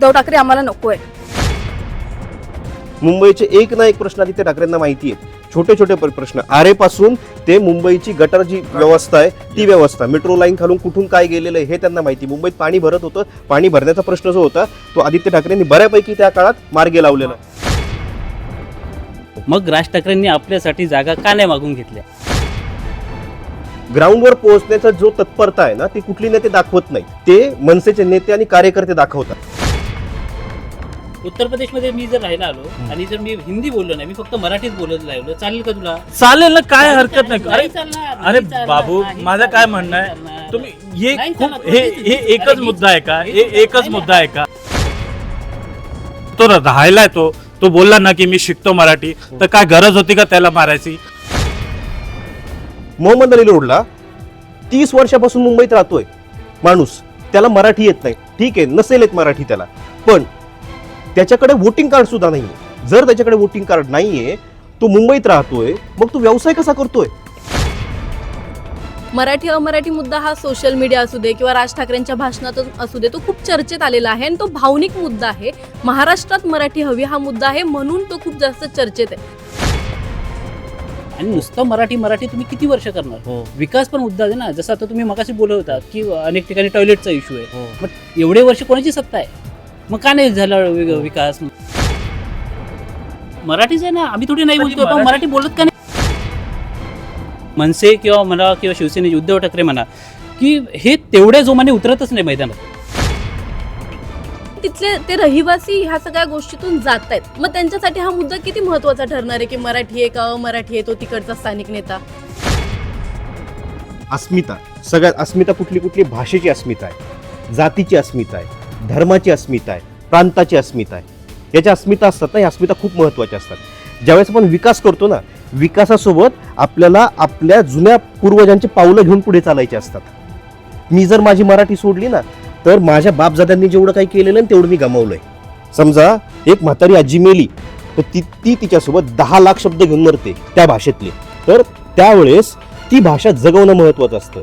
उद्धव ठाकरे आम्हाला नकोय. मुंबईचे एक ना एक प्रश्न आदित्य ठाकरेंना माहिती आहे. छोटे छोटे प्रश्न, आरेपासून ते मुंबईची गटर जी व्यवस्था आहे ती व्यवस्था, मेट्रो लाईन खालून कुठून काय गेलेलं आहे हे त्यांना माहिती. मुंबईत पाणी भरत होतं, पाणी भरण्याचा प्रश्न जो होता तो आदित्य ठाकरेंनी बऱ्यापैकी त्या काळात मार्गी लावलेला. मग राज ठाकरेंनी आपल्यासाठी जागा का नाही मागून घेतल्या? ग्राउंडवर पोहोचण्याचा जो तत्परता आहे ना ती कुठली नेते दाखवत नाही, ते मनसेचे नेते आणि कार्यकर्ते दाखवतात. उत्तर प्रदेशमध्ये मी जर राहायला आलो आणि जर मी हिंदी बोललो नाही, मी फक्त मराठीत बोलत राहिलो, चालेल का तुला? चालेल ना, काय हरकत नाही. नाही चालणार, अरे नाही चालणार, बाबू, नाही माझं काय चालणार, म्हणणं नाही आहे, चालणार. तुम्ही हे नाही खूप चालणार, हे एकच अरे मुद्दा आहे का? हेच- हे एकच नाही, मुद्दा आहे का? तो राहिलाय, तो बोलला ना की मी शिकतो मराठी, तर काय गरज होती का त्याला मारायची? मोहम्मद अली रोडला 30 वर्षापासून मुंबईत राहतोय माणूस, त्याला मराठी येत नाही, ठीक आहे, नसेल येत मराठी त्याला, पण त्याच्याकडे वोटिंग कार्ड सुद्धा नाहीये. जर त्याच्याकडे वोटिंग कार्ड नाहीये, तो मुंबईत राहतोय, मग तो व्यवसाय कसा करतोय? मराठी अमराठी मुद्दा हा सोशल मीडिया असू दे किंवा राज ठाकरेंच्या भाषणातून असू दे, तो खूप चर्चेत आलेला आहे आणि तो भावनिक मुद्दा आहे. महाराष्ट्रात मराठी हवी हा मुद्दा आहे, म्हणून तो खूप जास्त चर्चेत आहे. आणि नुसतं मराठी तुम्ही किती वर्ष करणार? विकास पण मुद्दा आहे ना. जसं आता तुम्ही मगाशी बोलत होता की अनेक ठिकाणी टॉयलेटचा इश्यू आहे, मग एवढे वर्ष कोणाची सत्ता आहे, मग का नाही झाला विकास? मराठीच आहे ना, आम्ही थोडी नाही बोलतो, पण मराठी बोलत का नाही? मनसे किंवा म्हणा किंवा शिवसेनेचे उद्धव ठाकरे म्हणा की हे तेवढ्या जोमाने उतरतच नाही मैदानात. तिथले ते रहिवासी ह्या सगळ्या गोष्टीतून जात आहेत, मग त्यांच्यासाठी हा मुद्दा किती महत्वाचा ठरणार आहे की मराठी आहे का अमराठी आहे, तो तिकडचा स्थानिक नेता. अस्मिता, सगळ्यात अस्मिता कुठली भाषेची अस्मिता आहे, जातीची अस्मिता आहे, धर्माची अस्मिता आहे, प्रांताची अस्मिता आहे. याच्या अस्मिता असतात ना, या अस्मिता खूप महत्त्वाच्या असतात. ज्यावेळेस आपण विकास करतो ना, विकासासोबत आपल्याला आपल्या जुन्या पूर्वजांची पावलं घेऊन पुढे चालायची असतात. मी जर माझी मराठी सोडली ना, तर माझ्या बापजाद्यांनी जेवढं काही केलेलं आहे तेवढं मी गमावलंय. समजा एक म्हातारी आजी मेली, तर ती तिच्यासोबत 10 लाख शब्द घेऊन मरते त्या भाषेतले, तर त्यावेळेस ती भाषा जगवणं महत्त्वाचं असतं.